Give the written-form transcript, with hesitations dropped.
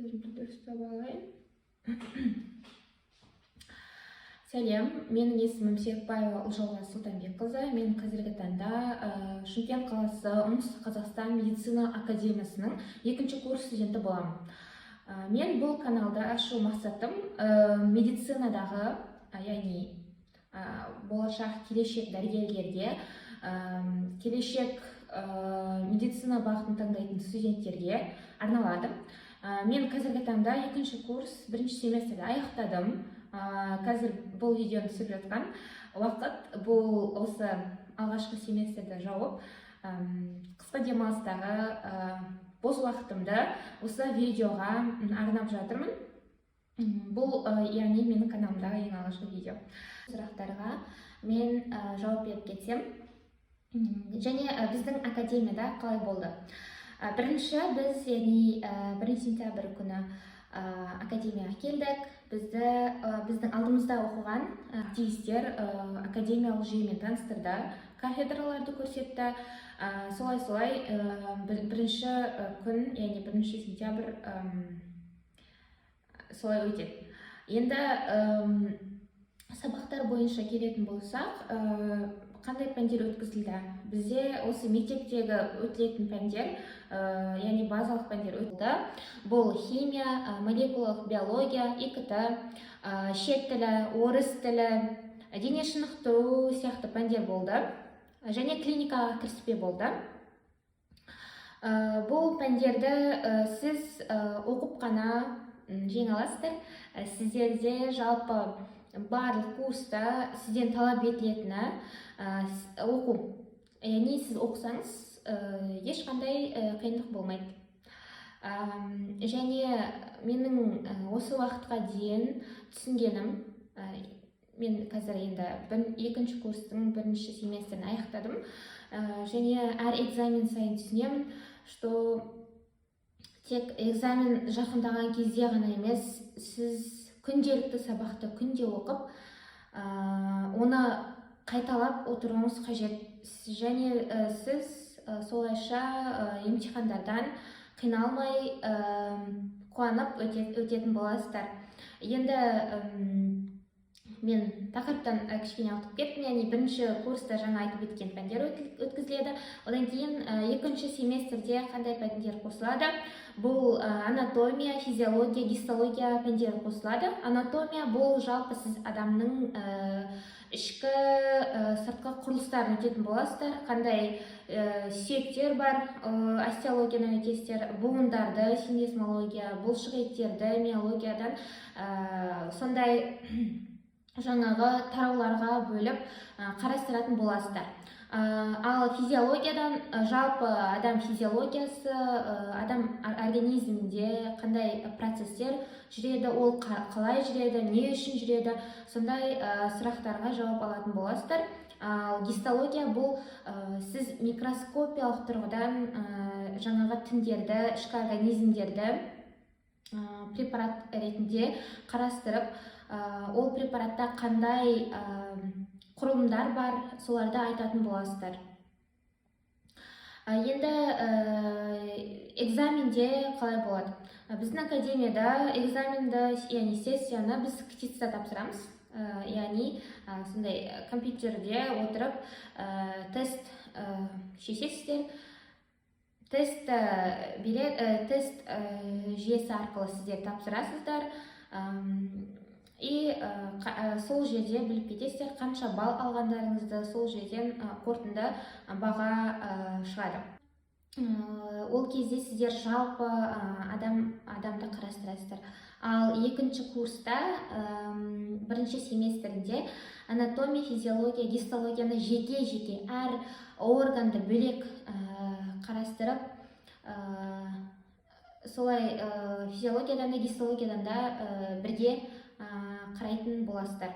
өзімді дұрыстап алайын. Сәлем, менің есімім Серікбаева Ұлжалға Сұлтанбекқызы. Мен қазіргі таңда Шымкент қаласы Оңтүстік Қазақстан медицина академиясының 2-ші курс студенті боламын. Мен бұл каналды ашу мақсатым медицинадағы, яғни болашақ келешек дәрігерлерге, келешек медицина бағытын таңдайтын студенттерге арналады. Мен қазіргі таңда 2-ші курс 1-ші семестрді аяқтадым. Қазір бұл видеоны түсіріп жатқан уақыт бұл осы алғашқы семестрді жауып, қысқы демалыстағы бос уақытымды осы видеоға арнап жатырмын. Бұл яғни менің каналымдағы ең алғашқы видео. Сұрақтарға мен жауап беріп кетсем, және біздің академияда қалай болды? Бірінші біз, яғни 1 сентябрь күні академияға келдік. Біздің алдымызда оқыған активистер академиялық жүйемен таныстырды, кафедраларды көрсетті. Солай бірінші күн, яғни 1 сентябрь солай өтеді. Енді сабақтар бойынша келетін болсақ, қандай пәндер өткізілді? Бізде осы мектептегі өтілетін пәндер, яғни базалық пәндер өтті. Бұл химия, молекулалық биология, ИКТ, шет тілі, орыс тілі, дене шынықтыру сияқты пәндер болды. Және клиникаға кіріспе болды. Бұл пәндерді сіз оқып қана жеңе аласыздар. Сіздерде жалпы барлық курста сізден талап етілетіні оқу. Яғни сіз оқысаңыз, ешқандай қиындық болмайды. Және менің осы уақытқа дейін түсінгенім, мен қазір енді 2-ші курстың 1-ші семестрін аяқтадым. Және әр экзамен сайын түсінемін, что тек экзамен жақындаған кезде ғана емес, сіз күнделікті сабақты күнде оқып, оны қайталап отыруыңыз қажет. Және сіз солайша емтихандардан қиналмай, қуанып өтетін боласыздар. Енді мен тақырыптан кішкене ауытып кеттім. Яғни 1-ші курста жаңа айтып өткен пәндер өткізіледі. Одан кейін 2-ші семестрде қандай пәндер қосылады? Бұл анатомия, физиология, гистология пәндері қосылады. Анатомия бұл жалпы сіз адамның ішкі сыртқы құрылыстарын өтетін боласыздар. Қандай сүйектер бар, остеологиядан өтесіздер, буындарды, синесмология, бұлшық еттерді, миологиядан сондай жаңағы тарауларға бөліп қарастыратын боласыздар. Ал физиологиядан жалпы адам физиологиясы, адам организмінде қандай процестер жүреді, ол қалай жүреді, не үшін жүреді, сондай сұрақтарға жауап алатын боласыздар. Ал гистология бұл сіз микроскопиялық тұрғыдан жаңағы тіндерді, ішкі организмдерді препарат ретінде қарастырып, ол препаратта қандай құрылымдар бар, соларды айтатын боласыздар. Енді экзаменде қалай болады? Біздің академияда экзаменді, яғни сессияны біз ктицта тапсырамыз. Яғни сондай компьютерде отырып тест шешесіздер. Тест жүйесі арқылы сіздер тапсырасыздар. И сол жерде біліп кетесіздер, қанша балл алғандарыңызды, сол жерден қорытынды баға шығады. Ол кезде сіздер жалпы адамды қарастырасыздар. Ал 2-ші курста 1-ші семестрінде анатомия, физиология, гистологияны жеке-жеке әр органды бөлек қарастырып, солай физиологиядан да гистологиядан да бірге қарайтын боласыздар.